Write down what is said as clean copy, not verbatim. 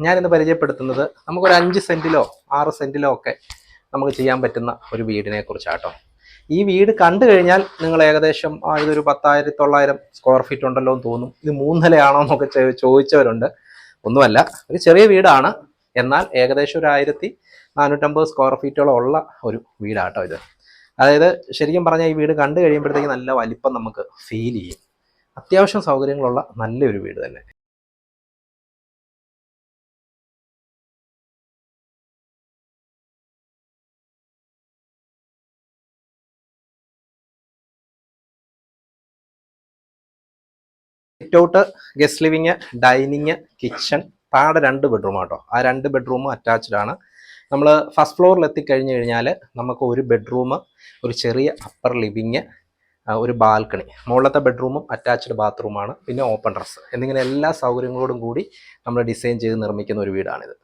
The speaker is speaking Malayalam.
ഞാനിന്ന് പരിചയപ്പെടുത്തുന്നത് നമുക്കൊരു 5 സെൻറ്റിലോ 6 സെൻറ്റിലോ ഒക്കെ നമുക്ക് ചെയ്യാൻ പറ്റുന്ന ഒരു വീടിനെ കുറിച്ചാട്ടോ. ഈ വീട് കണ്ടു കഴിഞ്ഞാൽ നിങ്ങൾ ഏകദേശം ഇതൊരു 10,900 സ്ക്വയർ ഫീറ്റ് ഉണ്ടല്ലോ എന്ന് തോന്നും. ഇത് 3 നിലയാണോ എന്നൊക്കെ ചോദിച്ചവരുണ്ട്. ഒന്നുമല്ല, ഒരു ചെറിയ വീടാണ്. എന്നാൽ ഏകദേശം ഒരു 1,450 സ്ക്വയർ ഫീറ്റോളം ഉള്ള ഒരു വീടാട്ടോ ഇത്. അതായത് ശരിക്കും പറഞ്ഞാൽ ഈ വീട് കണ്ടു കഴിയുമ്പോഴത്തേക്ക് നല്ല വലിപ്പം നമുക്ക് ഫീൽ ചെയ്യും. അത്യാവശ്യം സൗകര്യങ്ങളുള്ള നല്ലൊരു വീട് തന്നെ. Sit out, guest living, dining, kitchen, താഴെ 2 ബെഡ്റൂം ആട്ടോ. ആ 2 ബെഡ്റൂമും അറ്റാച്ച്ഡ് ആണ്. നമ്മൾ ഫസ്റ്റ് ഫ്ലോറിൽ എത്തിക്കഴിഞ്ഞ് കഴിഞ്ഞാൽ നമുക്ക് ഒരു ബെഡ്റൂം, ഒരു ചെറിയ അപ്പർ ലിവിങ്, ഒരു ബാൽക്കണി, മുകളിലത്തെ ബെഡ്റൂമും അറ്റാച്ച്ഡ് ബാത്റൂമാണ്, പിന്നെ ഓപ്പൺ ടെറസ് എന്നിങ്ങനെ എല്ലാ സൗകര്യങ്ങളോടും കൂടി നമ്മൾ ഡിസൈൻ ചെയ്ത് നിർമ്മിക്കുന്ന ഒരു വീടാണിത്.